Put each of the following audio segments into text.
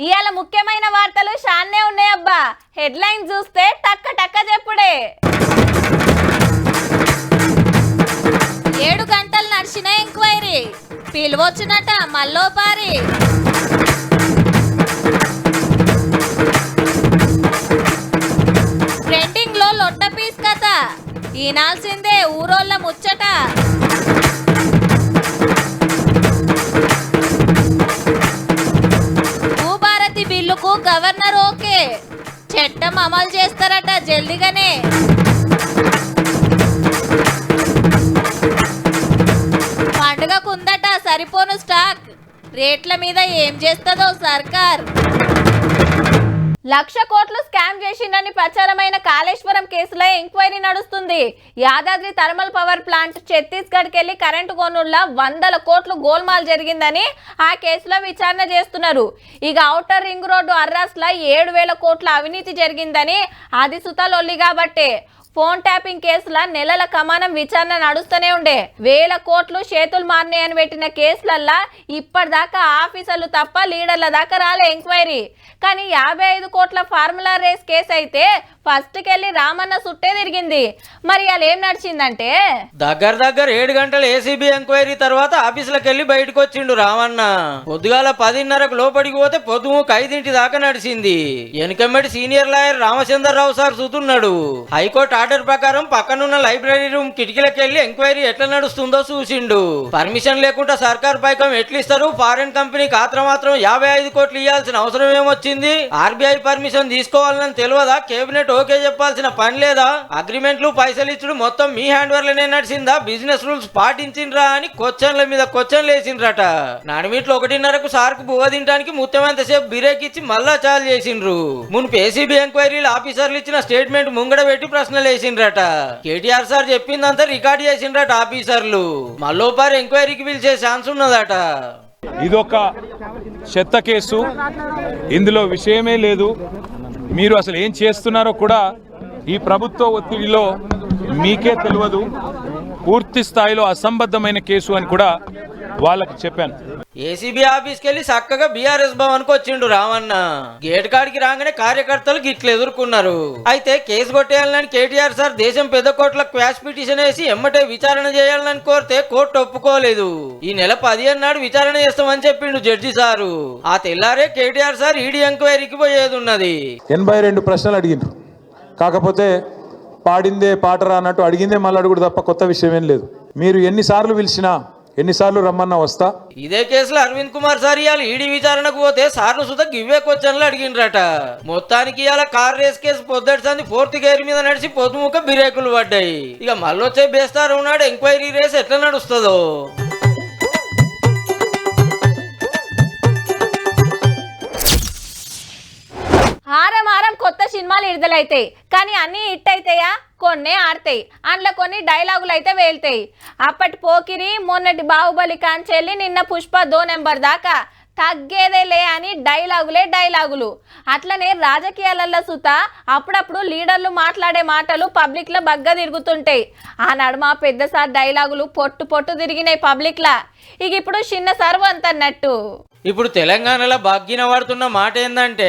ఇయాల ముఖ్యమైన వార్తలు షాన్నే ఉన్నాయబ్బా. హెడ్లైన్ చూస్తే టక్క టక్క చెప్పుడే. 7 గంటలు నడిచిన ఎంక్వైరీ, పిలువొచ్చినట మల్లోపారి. ట్రెండింగ్ లో లొట్ట పీస్ కథ, ఈనాల్సిందే ఊరోళ్ళ ముచ్చట. భూభారతి బిల్లుకు గవర్నర్ ఓకే, చట్టం అమలు చేస్తారట జల్దిగానే. పండుగకుందట సరిపోను స్టాక్, రేట్ల మీద ఏం చేస్తుందో సర్కార్. 1,00,000 కోట్లు స్కామ్ చేసిందని ప్రచారమైన కాళేశ్వరం కేసులో ఎంక్వైరీ నడుస్తుంది. యాదాద్రి థర్మల్ పవర్ ప్లాంట్ ఛత్తీస్గఢ్కి వెళ్లి కరెంటు కొనుళ్ళ 100 కోట్లు గోల్మాల్ జరిగిందని ఆ కేసులో విచారణ చేస్తున్నారు. ఇక ఔటర్ రింగ్ రోడ్డు అర్రాస్లో 7,000 కోట్ల అవినీతి జరిగిందని అది సుతలొల్లి కాబట్టే ఫోన్ ట్యాపింగ్ కేసుల నెలల కమానం విచారణ నడుస్తూనే ఉండే. 1,000 కోట్లు చేతులు మారినాయని పెట్టిన కేసులల్లా ఇప్పటిదాకా ఆఫీసర్లు తప్ప లీడర్ల దాకా రాలే ఎంక్వైరీ. కానీ 55 కోట్ల ఫార్ములా రేస్ కేసు అయితే ఫస్ట్కెళ్ళి రామన్న సుట్టే తిరిగింది. మరి అలా ఏం నడిచిందంటే దగ్గర 7 గంటల ఏసీబీ ఎంక్వైరీ తర్వాత ఆఫీసులకు వెళ్ళి బయటకు వచ్చిండు రామన్న. పొద్దుగాల 10:30కు లోపలికి పోతే పొద్దుముకు 5 దాకా నడిచింది. వెనుకమ్మటి సీనియర్ లాయర్ రామచంద్రరావు సార్ చూస్తున్నాడు. హైకోర్టు ఆర్డర్ ప్రకారం పక్కనున్న లైబ్రరీ రూమ్ కిటికీలకు వెళ్లి ఎంక్వైరీ ఎట్లా నడుస్తుందో చూసిండు. పర్మిషన్ లేకుండా సర్కార్ పైకం ఎట్లిస్తారు, ఫారెన్ కంపెనీకి మాత్రం 55 కోట్లు ఇవ్వాల్సిన అవసరం ఏమొచ్చింది, ఆర్బీఐ పర్మిషన్ తీసుకోవాలని తెలియదా, కేబినెట్ ఓకే చెప్పాల్సిన పని లేదా, అగ్రిమెంట్లు పైసలు ఇచ్చుడు మొత్తం మీ హ్యాండ్ వర్లనే నడిచిందా, బిజినెస్ రూల్స్ పాటించిండ్రా అని క్వశ్చన్ల మీద క్వశ్చన్లు వేసిండ్రట. నడిమిట్లో 1:30కు సార్కు బువ్వ తినడానికి ముత్యమంతసేపు బిరేక్ ఇచ్చి మళ్ళా చాలు చేసిండ్రు. మున్పు ఏసీబీ ఎంక్వైరీలు ఆఫీసర్లు ఇచ్చిన స్టేట్మెంట్ ముంగడ పెట్టి ప్రశ్నలు వేసిండ్రట. కేటీఆర్ సార్ చెప్పిందంతా రికార్డ్ చేసిండ్రట ఆఫీసర్లు. మల్లోపారి ఎంక్వైరీకి పిలిచే ఛాన్స్ ఉన్నదట. ఇదొక చెత్త కేసు, ఇందులో విషయమే లేదు. మీరు అసలు ఏం చేస్తున్నారో కూడా ఈ ప్రభుత్వ ఒత్తిడిలో మీకే తెలియదు. పూర్తి స్థాయిలో అసంబద్ధమైన కేసు అని కూడా వాళ్ళకి చెప్పాను. ఏసీబీ ఆఫీస్కి వెళ్ళి చక్కగా బీఆర్ఎస్ భవన్ కు వచ్చిండు రామన్న. గేట్ కాడికి రాగానే కార్యకర్తలు గిట్లు ఎదుర్కొన్నారు. అయితే కేసు కొట్టేయాలని కేటీఆర్ సార్ దేశం పెద్ద కోర్టులకు క్వాష్ పిటిషన్ వేసి ఎమ్మటే విచారణ చేయాలని కోరితే కోర్టు ఒప్పుకోలేదు. ఈ నెల 15 నాడు విచారణ చేస్తామని చెప్పిండు జడ్జి సారు. ఆ తెల్లారే కేటీఆర్ సార్ ఈడీ ఎంక్వైరీకి పోయేది ఉన్నది. 82 ప్రశ్నలు అడిగిండ్రు. కాకపోతే పాడిందే పాటరా అన్నట్టు అడిగిందే మళ్ళీ అడుగుడు తప్ప కొత్త విషయం ఏం లేదు. మీరు ఎన్నిసార్లు పిలిచినా ఎన్నిసార్లు రమ్మన్నా వస్తా. ఇదే కేసులో అరవింద్ కుమార్ సార్ ఇవాళ ఈడీ విచారణకు పోతే సార్ను సుధా గివ్వే క్వశ్చన్లు అడిగిండ్రట. మొత్తానికి ఇవాళ కార్ రేస్ కేసు పొద్దుటి సంది 4th గేర్ మీద నడిచి పొద్దుముక బిరేకులు పడ్డాయి. ఇక మళ్ళొచ్చే బేస్తారు ఉన్నాడు ఎంక్వైరీ రేస్ ఎట్లా నడుస్తుందో. ఆరం కొత్త సినిమాలు విడుదలైతాయి, కానీ అన్నీ హిట్ అవుతాయా? కొన్నే ఆడతాయి, అందులో కొన్ని డైలాగులు అయితే వేలుతాయి. అప్పటి పోకిరి, మొన్నటి బాహుబలి కాంచెల్లి నిన్న పుష్ప 2 నెంబర్ దాకా తగ్గేదేలే అని డైలాగులు. అట్లనే రాజకీయాలలో సుత అప్పుడప్పుడు లీడర్లు మాట్లాడే మాటలు పబ్లిక్లో బగ్గా తిరుగుతుంటాయి. ఆ నడుమ పెద్ద సార్ డైలాగులు పొట్టు తిరిగినాయి పబ్లిక్లా. ఇక ఇప్పుడు చిన్న సర్వ అంతన్నట్టు. ఇప్పుడు తెలంగాణలో బగ్గిన పడుతున్న మాట ఏందంటే,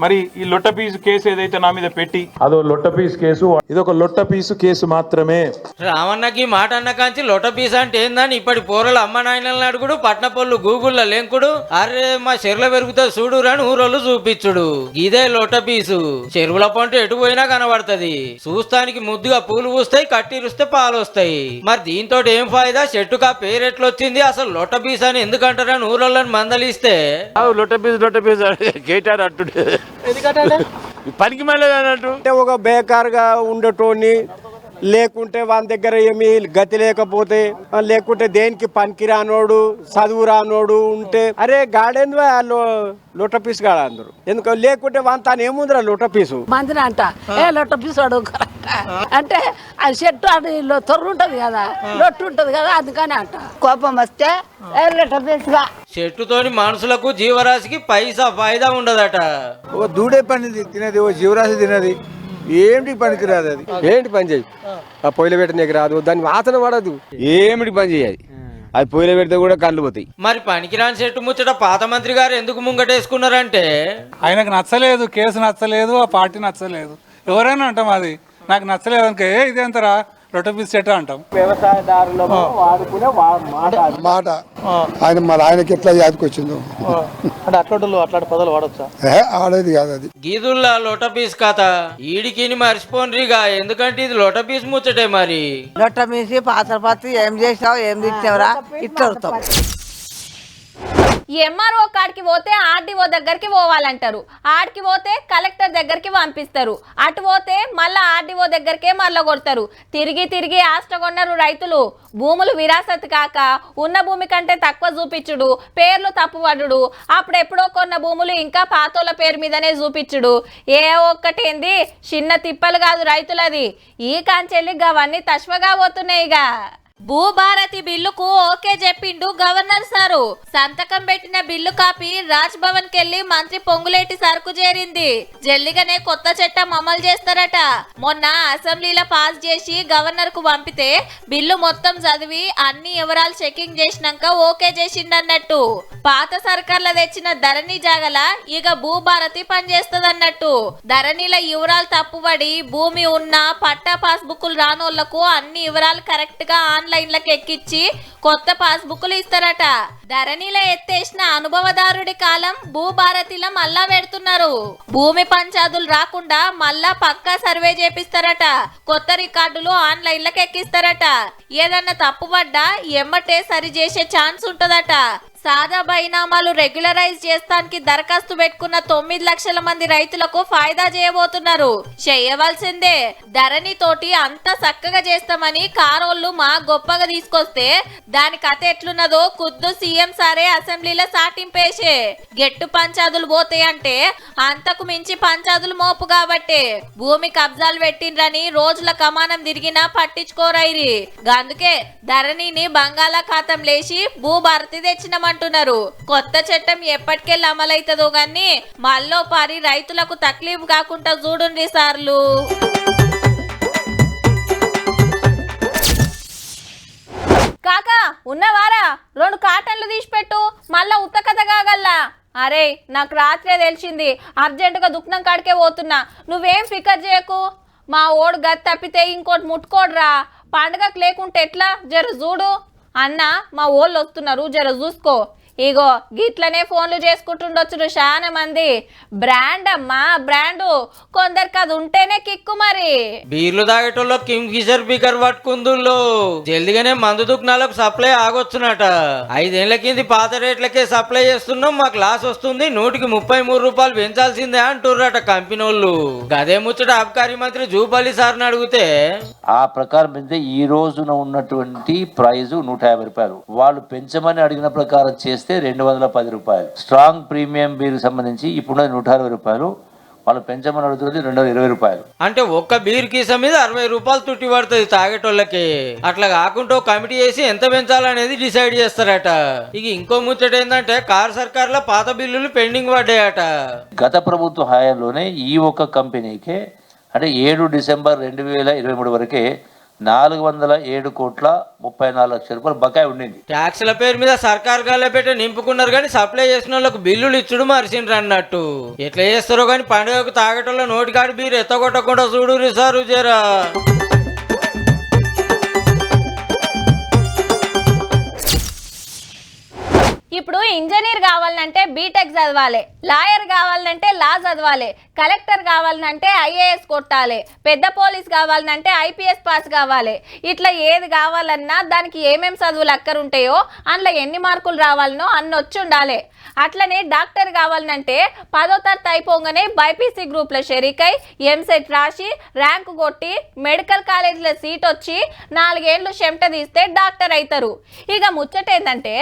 మరి ఈ లొట్ట పీసు కేసు ఏదైతే నా మీద పెట్టి అదో లొట్ట పీసు కేసు, ఇదొక లొట్ట పీసు కేసు మాత్రమే. రామన్నకి మాట అన్న కాంచి లొట్ట పీస్ అంటే ఏందని ఇప్పటి పోరలు అమ్మ నాయనలను అడుగుడు, పట్నపొల్లు గూగుల్లో లెంకుడు, అరే మా చెరువుల పెరుగుతుంది చూడు రాని ఊరోళ్ళు చూపించుడు. ఇదే లొట్ట పీసు. చెరువుల పంట ఎటు పోయినా కనబడుతుంది. చూస్తానికి ముద్దుగా పూలు పూస్తాయి, కట్టిరుస్తే పాలు వస్తాయి. మరి దీంతో ఏం ఫాయిదా? చెట్టుకా పేరెట్లొచ్చింది, అసలు లొట్ట పీస్ అని ఎందుకంటారని ఊరోళ్ళని మందలి లొట్ట పీస్ కేటారు అట్టు పనికి మళ్ళీ అన్నట్టు. అంటే ఒక బేకార్గా ఉండటోని, లేకుంటే వాళ్ళ దగ్గర ఏమి గతి లేకపోతే, లేకుంటే దేనికి పనికి రానోడు, చదువు రానోడు ఉంటే అరే గార్డెన్ లొట్ట పీసు కాడ అందరు ఎందుకు, లేకుంటే వాళ్ళ తాను ఏముందిరా లొట్ట పీసు మందిని అంట లొట్ట పీసు అంటే అది చెట్టు అది తొర్రు ఉంటది కదా, లొట్టు ఉంటది కదా, అందుకని అంట. కోపం వస్తే లొట్ట పీసుగా. చెట్టుతోని మనుషులకు జీవరాశికి పైసా ఫాయిదా ఉండదట. ఓ దూడే పని తినది, ఓ జీవరాశి తినది, ఏమిటి పనికి రాదు. అది ఏంటి పని చేయి, ఆ పొయ్యిలు పెట్టనీకి రాదు, దాన్ని వాసన పడదు, ఏమిటి పని చేయాలి. అది పొయ్యిలో పెడితే కూడా కళ్ళు పోతాయి. మరి పనికిరాని చెట్టు ముచ్చట పాత మంత్రి గారు ఎందుకు ముంగటేసుకున్నారంటే ఆయనకు నచ్చలేదు, కేసు నచ్చలేదు, ఆ పార్టీ నచ్చలేదు. ఎవరైనా అంటాం అది నాకు నచ్చలేదు అనుకో, ఇదేంతరా రొట్టెపీస్ చెట్టు అంటాం. వ్యవసాయదారులకు వాడుకునే మాట ఆయన మరి ఆయనకి ఎట్లా యాదకొచ్చిందో అంటే అట్లాంటి పదాలు వాడొచ్చా? ఆడేది కాదు అది. గీదుల్లా లోటపీస్ కథ ఈడికిని మర్చిపోన్రిగా, ఎందుకంటే ఇది లోటపీస్ ముచ్చటే. మరి లొట్ట మీసి పాత్ర ఏం చేసినావు, ఏం తెచ్చినావురా ఇట్లా అడుగుతాం. ఎంఆర్ఓ కాడికి పోతే ఆర్డీఓ దగ్గరికి పోవాలంటారు, ఆడికి పోతే కలెక్టర్ దగ్గరికి పంపిస్తారు, అటు పోతే మళ్ళా ఆర్డీఓ దగ్గరికే మళ్ళా కొడతారు. తిరిగి తిరిగి ఆస్టగొన్నారు రైతులు. భూములు విరాసత్ కాక ఉన్న భూమి కంటే తక్కువ చూపించుడు, పేర్లు తప్పుపడుడు, అప్పుడు ఎప్పుడో కొన్న భూములు ఇంకా పాతోళ్ళ పేరు మీదనే చూపించుడు. ఏ ఒక్కటేంది చిన్న తిప్పలు కాదు రైతులది. ఈ కాంచెల్లి గవన్నీ తశ్వగా పోతున్నాయిగా. భూభారతి బిల్లుకు ఓకే చెప్పిండు గవర్నర్ సారు. సంతకం పెట్టిన బిల్లు కాపీ రాజ్ భవన్ కెళ్లి మంత్రి పొంగులేటి సరుకు చేరింది. జల్లిగానే కొత్త చట్టం అమలు చేస్తారట. మొన్న అసెంబ్లీలో పాస్ చేసి గవర్నర్ కు పంపితే బిల్లు మొత్తం చదివి అన్ని వివరాలు చెకింగ్ చేసినాక ఓకే చేసిండన్నట్టు. పాత సర్కార్ల తెచ్చిన ధరణి జాగల ఇక భూభారతి పనిచేస్తదన్నట్టు. ధరణిల వివరాలు తప్పుబడి భూమి ఉన్న పట్టా పాస్బుక్లు రానోళ్లకు అన్ని వివరాలు కరెక్ట్ గా ఆన్లైన్లకు ఎక్కించి కొత్త పాస్బుక్లు ఇస్తారట. ధరణిలో ఎత్తేసిన అనుభవదారుడి కాలం భూభారతిలో మళ్ళా పెడుతున్నారు. భూమి పంచాదులు రాకుండా మళ్ళా పక్కా సర్వే చేపిస్తారట. కొత్త రికార్డులు ఆన్లైన్లకు ఎక్కిస్తారట. ఏదన్నా తప్పుపడ్డా ఎమ్మటే సరి చేసే ఛాన్స్ ఉంటదట. సాదా బైనామాలు రెగ్యులరైజ్ చేస్తానికి దరఖాస్తు పెట్టుకున్న 9 లక్షల మంది రైతులకు ఫాయిదా చేయబోతున్నారు. చేయవలసిందే. ధరణి తోటి అంత చక్కగా చేస్తామని కారోళ్ళు మా గొప్పగా తీసుకొస్తే దాని కథ ఎట్లున్నదో ఖుద్దు సీఎం సారే అసెంబ్లీలో సాటింపేసే. గెట్టు పంచాదులు పోతాయంటే అంతకు మించి పంచాదులు మోపు కాబట్టి భూమి కబ్జాలు పెట్టిండ్రని రోజుల కమానం తిరిగినా పట్టించుకోరైరి. అందుకే ధరణిని బంగాళాఖాతం లేచి భూభారతి తెచ్చినమంటున్నారు. కొత్త చట్టం ఎప్పటికెళ్ళి అమలైతుందో గాని మళ్ళో పారి రైతులకు తక్లీఫ్ కాకుండా చూడుండి సార్లు. కాకా ఉన్నవారా 2 కాటన్లు తీసిపెట్టు, మళ్ళా ఉత్త కథ కాగల్లా. అరే నాకు రాత్రే తెలిసింది, అర్జెంటుగా దుఃఖం కాడికే పోతున్నా. నువ్వేం ఫికర్ చేయకు. మా ఓడు గది తప్పితే ఇంకోటి ముట్టుకోడ్రా. పండగకు లేకుంటే ఎట్లా, జర చూడు అన్న. మా ఓళ్ళు వస్తున్నారు, జర చూసుకో. ఇగో గిట్లనే ఫోన్లు చేసుకుంటుండొచ్చు చాలా మంది. బ్రాండ్ అమ్మా, బ్రాండు. కొందరికి అది ఉంటేనే కిక్కు. మరి బీర్లు తాగేటోళ్ళు కింగ్ ఫిషర్ బీకర్ పట్టుకుందుల్లో జల్దిగానే మందు దుకాణాలకు సప్లై ఆగొచ్చునట. 5 ఏళ్ల కింది పాత రేట్లకే సప్లై చేస్తున్నాం, మాకు లాస్ వస్తుంది, 133 రూపాయలు పెంచాల్సిందే అంటుర్రట కంపెనీ వాళ్ళు. గదే ముచ్చట అబ్కారీ మంత్రి జూపల్లి సార్ని అడిగితే ఆ ప్రకారం పెంచితే ఈ రోజున ఉన్నటువంటి ప్రైజ్ 150 రూపాయలు. వాళ్ళు పెంచమని అడిగిన ప్రకారం చేస్తే 210 రూపాయలు. స్ట్రాంగ్ ప్రీమియం బీర్ సంబంధించి ఇప్పుడు 160 రూపాయలు. వాళ్ళు పెంచమని అడుగుతుంది 220 రూపాయలు. అంటే ఒక్క బీర్ కీస మీద 60 రూపాయలు తుట్టి పడుతుంది తాగేటోళ్ళకి. అట్లా కాకుండా కమిటీ చేసి ఎంత పెంచాలనేది డిసైడ్ చేస్తారట. ఇక ఇంకో ముచ్చట ఏంటంటే కార్ సర్కార్ల పాత బిల్లులు పెండింగ్ పడ్డాయట. గత ప్రభుత్వ హయాంలోనే ఈ ఒక్క కంపెనీకే అంటే 7 డిసెంబర్ 2023 వరకే 407.34 లక్షల బకాయి ఉండింది. ట్యాక్స్ల పేరు మీద సర్కార్ గాళ్ళ పెట్టి నింపుకున్నారు కానీ సప్లై చేసిన వాళ్ళకు బిల్లులు ఇచ్చుడు మరిచిండ్రు అన్నట్టు. ఎట్లా చేస్తారో కానీ పండుగకు తాగేటోళ్ళ నోటికాడి బీరు ఎత్తగొట్టకుండా చూడు సారు జరా. ఇప్పుడు ఇంజనీర్ కావాలంటే బీటెక్ చదవాలి, లాయర్ కావాలంటే లా చదవాలి, కలెక్టర్ కావాలంటే ఐఏఎస్ కొట్టాలి, పెద్ద పోలీస్ కావాలంటే ఐపీఎస్ పాస్ కావాలి. ఇట్లా ఏది కావాలన్నా దానికి ఏమేం చదువులు అక్కరుంటాయో అందులో ఎన్ని మార్కులు రావాలనో అన్ని వచ్చి ఉండాలి. అట్లనే డాక్టర్ కావాలంటే 10వ తరగతి అయిపోగానే బైపీసీ గ్రూప్లో షెరీకై ఎంసెట్ రాసి ర్యాంకు కొట్టి మెడికల్ కాలేజీలో సీట్ వచ్చి 4 ఏళ్ళు చెమట తీస్తే డాక్టర్ అవుతారు. ఇక ముచ్చట ఏంటంటే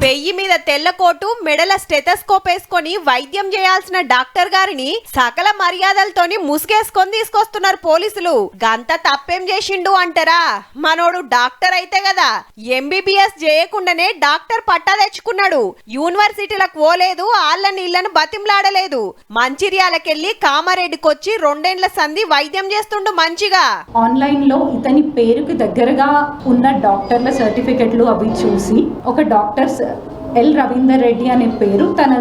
1000 మీద తెల్ల కోటు మెడల స్టెథోస్కోప్ వేసుకొని వైద్యం చేయాల్సిన డాక్టర్ గారిని సకల మర్యాదలతోని ముసుగేసుకొని తీసుకొస్తున్నారు పోలీసులు. గంత తప్పేం చేసిండు అంటారా? మనోడు డాక్టర్ అయితే కదా, ఎంబీబీఎస్ చేయకుండానే డాక్టర్ పట్టా తెచ్చుకున్నాడు. యూనివర్సిటీలకు పోలేదు, ఆళ్ళని ఇళ్ళను బతిమలాడలేదు. మంచిర్యాలకెళ్లి కామారెడ్డికొచ్చి 2 ఏళ్ల సంధి వైద్యం చేస్తుండు మంచిగా. ఆన్లైన్ లో ఇతని పేరుకి దగ్గరగా ఉన్న డాక్టర్ల సర్టిఫికెట్లు అవి చూసి ఒక డాక్టర్ ఎల్ రవీందర్ రెడ్డి అనే పేరు తన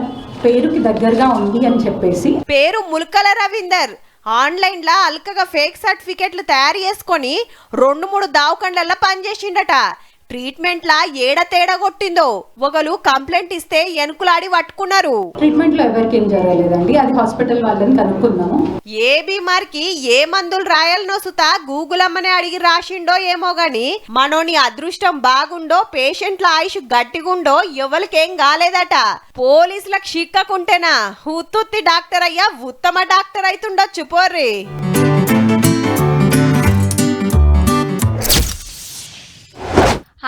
పేరుకి దగ్గరగా ఉంది అని చెప్పేసి పేరు ముల్కల రవీందర్ ఆన్లైన్ లా అల్కగా ఫేక్ సర్టిఫికెట్లు తయారు చేసుకొని 2-3 దావకండ్లలో పనిచేసిండట. ట్రీట్మెంట్ లా ఏడ తేడా కొట్టిందో ఒకరు కంప్లైంట్ ఇస్తే ఎనుకులాడి పట్టుకున్నారు. ట్రీట్మెంట్ లో ఎవరికి ఏం జరగలేదండి, అది హాస్పిటల్ వాళ్ళని కనుక్కున్నాము. ఏ బీమార్కి ఏ మందులు రాయాలనో సుతా గూగుల్ అమ్మనే అడిగి రాసిండో ఏమో గాని మనోని అదృష్టం బాగుండో పేషెంట్ల ఆయుష్ గట్టిగుండో ఎవరికేం కాలేదట. పోలీసులకు చిక్కకుంటేనా ఉత్తుత్తి డాక్టర్ అయ్యా ఉత్తమ డాక్టర్ అయితుండొచ్చు పోర్రి.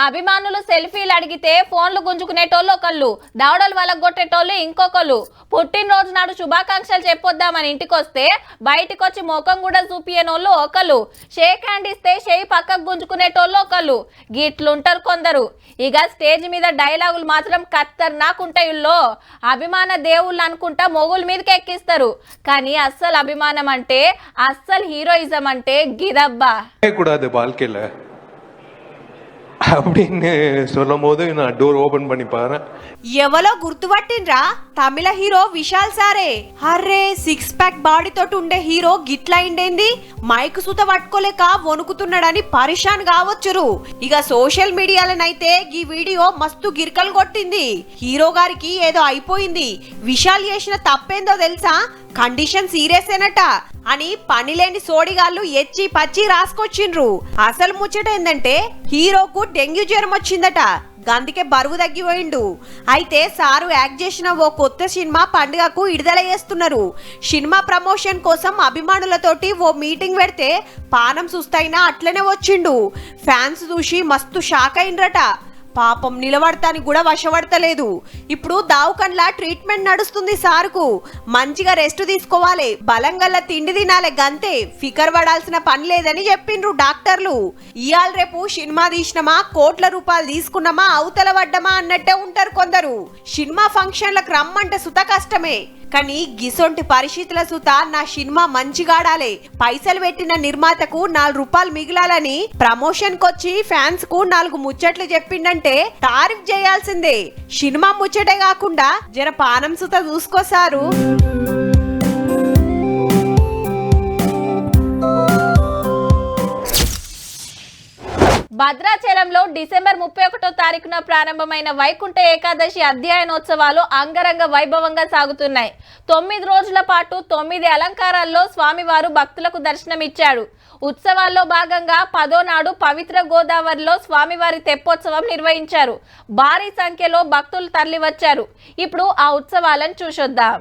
అభిమానులు సెల్ఫీలు అడిగితే ఫోన్లు గుంజుకునేటోళ్ళు ఒకళ్ళు, దవడలు వలగొట్టేటోళ్ళు ఇంకొకళ్ళు. పుట్టినరోజు నాడు శుభాకాంక్షలు చెప్పొద్దామని ఇంటికొస్తే బయటికి వచ్చి ముఖం కూడా చూపియనోళ్ళు ఒకళ్ళు, షేక్ హ్యాండ్ ఇస్తే చేయి పక్కకు గుంజుకునేటోళ్ళు ఒకళ్ళు. గిట్లుంటారు కొందరు. ఇక స్టేజ్ మీద డైలాగులు మాత్రం ఖతర్నాకుంటాయిల్లో. అభిమాన దేవుళ్ళు అనుకుంటా మొగుల మీదకి ఎక్కిస్తారు. కానీ అస్సలు అభిమానం అంటే, అస్సలు హీరోయిజం అంటే గిదబ్బా. அப்படின்னு சொல்லும் போது நான் டோர் ஓபன் பண்ணி பாரு. ఎవలో గుర్తుపట్టిండ్రా? తమిళ హీరో విశాల్ సారే. అర్రే 6 ప్యాక్ బాడీ తోటి ఉండే హీరో గిట్లా ఇండేంది, మైక్ సుత పట్టుకోలేక వణుకుతున్నాడని పరిశాన్ కావచ్చురు. ఇక సోషల్ మీడియాలనైతే ఈ వీడియో మస్తు గిరికలు కొట్టింది. హీరో గారికి ఏదో అయిపోయింది, విశాల్ చేసిన తప్పేందో తెలుసా, కండిషన్ సీరియస్ ఏనట అని పనిలేని సోడిగాళ్ళు ఎచ్చి పచ్చి రాసుకొచ్చిండ్రు. అసలు ముచ్చట ఏందంటే హీరోకు డెంగ్యూ జ్వరం వచ్చిందట, గందుకే బరువు తగ్గిపోయిండు. అయితే సారు యాక్ట్ చేసిన ఓ కొత్త సినిమా పండుగకు విడుదల చేస్తున్నారు. సినిమా ప్రమోషన్ కోసం అభిమానులతోటి ఓ మీటింగ్ పెడితే పానం సుస్తైనా అట్లనే వచ్చిండు. ఫ్యాన్స్ చూసి మస్తు షాక్ అయినరట. పాపం నిలబడతానికి కూడా వశపడతలేదు. ఇప్పుడు దావుకన్లా ట్రీట్మెంట్ నడుస్తుంది సారుకు. మంచిగా రెస్ట్ తీసుకోవాలి, బలంగల్ల తిండి తినాలి, గంతే, ఫికర్ పడాల్సిన పని లేదని చెప్పిండ్రు డాక్టర్లు. ఇయాల రేపు సినిమా తీసినమా కోట్ల రూపాయలు తీసుకున్నామా అవతల పడ్డమా అన్నట్టే ఉంటారు కొందరు. సినిమా ఫంక్షన్లకు రమ్మంటే సుత కష్టమే. కానీ గిసొంటి పరిస్థితుల సుత నా సినిమా మంచిగాడాలి, పైసలు పెట్టిన నిర్మాతకు 4 రూపాయలు మిగిలాలని ప్రమోషన్ కొచ్చి ఫ్యాన్స్ కు 4 ముచ్చట్లు చెప్పిండంటే తారీఫ్ చేయాల్సిందే. సినిమా ముచ్చటే కాకుండా జర పానం సుత చూసుకోసారు. భద్రాచలంలో డిసెంబర్ 31వ తారీఖున ప్రారంభమైన వైకుంఠ ఏకాదశి అధ్యయనోత్సవాలు అంగరంగ వైభవంగా సాగుతున్నాయి. 9 రోజుల పాటు 9 అలంకారాల్లో స్వామివారు భక్తులకు దర్శనమిచ్చాడు. ఉత్సవాల్లో భాగంగా 10వ నాడు పవిత్ర గోదావరిలో స్వామివారి తెప్పోత్సవం నిర్వహించారు. భారీ సంఖ్యలో భక్తులు తరలివచ్చారు. ఇప్పుడు ఆ ఉత్సవాలను చూసొద్దాం.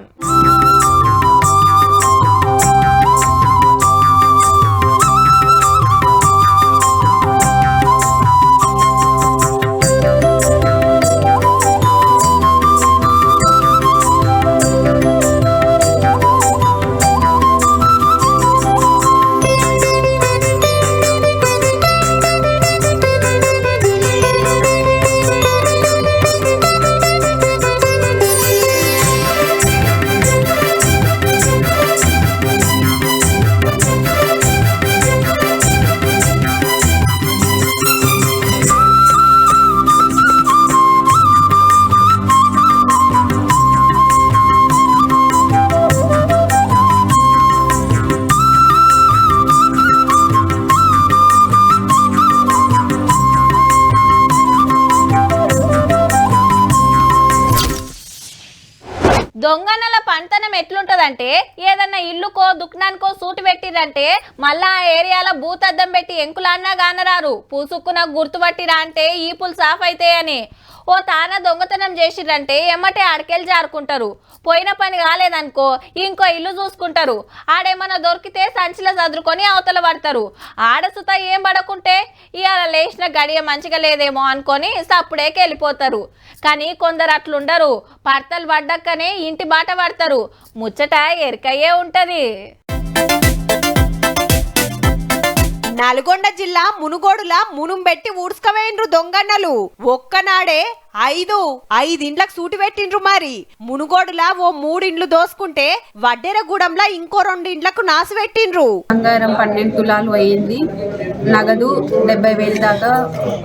దొంగనల పంతనం ఎట్లుంటదంటే, ఏదన్నా ఇల్లుకో దుకాణానికో సూటి పెట్టిరంటే మళ్ళా ఆ ఏరియాలో భూతద్దం పెట్టి ఎంకులన్నా గానరారు. పూసుక్కున గుర్తుపట్టిరా అంటే ఈపులు సాఫ్ అవుతాయని. ఓ తాన దొంగతనం చేసిరంటే ఎమ్మటే ఆడకెళ్ళి జారుకుంటారు. పోయిన పని కాలేదనుకో ఇంకో ఇల్లు చూసుకుంటారు. ఆడేమన్నా దొరికితే సంచిలో చదురుకొని అవతల పడతారు. ఆడసుత ఏం పడకుంటే ఇవాళ లేచిన గడియ మంచిగా లేదేమో అనుకొని సప్పుడేకి వెళ్ళిపోతారు. కానీ కొందరు అట్లుండరు. భర్తలు పడ్డక్కనే ఇంటి బాట పడతారు. ముచ్చట ఎరికయ్యే ఉంటది. నల్గొండ జిల్లా మునుగోడుల మునుంబెట్టి ఊడ్చుకవేండ్రు దొంగన్నలు. ఒక్కనాడే 5 ఇండ్లకు సూటి పెట్టిండ్రు. మరి మునుగోడులా ఓ 3 ఇండ్లు దోసుకుంటే వడ్డెరగూడెంలా ఇంకో 2 ఇండ్లకు నాసు పెట్టిండ్రు. బంగారం 12 తులాలు అయ్యింది, నగదు 70,000 దాకా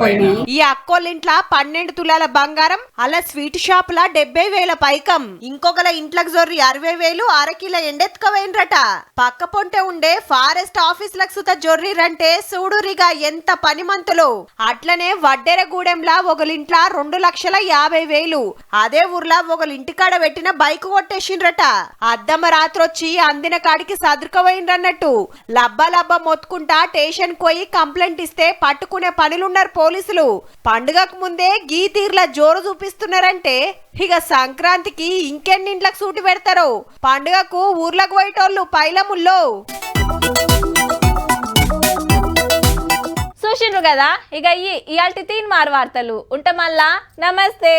పోయినాయి. ఈ అక్కోళ్ళింట్ల 12 తులాల బంగారం, అలా స్వీట్ షాప్ లా 70,000 పైకం, ఇంకొకల ఇంట్లకు జొర్రి 60,000 అరకిల ఎండెత్తుకవేండ్రట. పక్క పొంటే ఉండే ఫారెస్ట్ ఆఫీసులకు సుత జొర్రిరంటే చూడురిగా ఎంత పనిమంతులు. అట్లనే వడ్డెరగూడెంలా ఒకలింట్ల 2,50,000, అదే ఊర్లా ఒకళ్ళ ఇంటికాడ పెట్టిన బైక్ కొట్టేసిండ్రట. అద్దమ్మ రాత్రొచ్చి అందిన కాడికి సదురుకోపోయిండ్రన్నట్టు. లబ్బ మొత్తుకుంటా స్టేషన్ పోయి కంప్లైంట్ ఇస్తే పట్టుకునే పనులున్నారు పోలీసులు. పండుగకు ముందే గీ తీర్ల జోరు చూపిస్తున్నారంటే ఇక సంక్రాంతికి ఇంకెన్నింట్లకు సూటి పెడతారో. పండుగకు ఊర్లకు పోయేటోళ్ళు పైలముల్లో. చూసిండ్రు కదా, ఇక ఇయాల్టి 3 వార్తలు ఉంటా. మళ్ళా నమస్తే.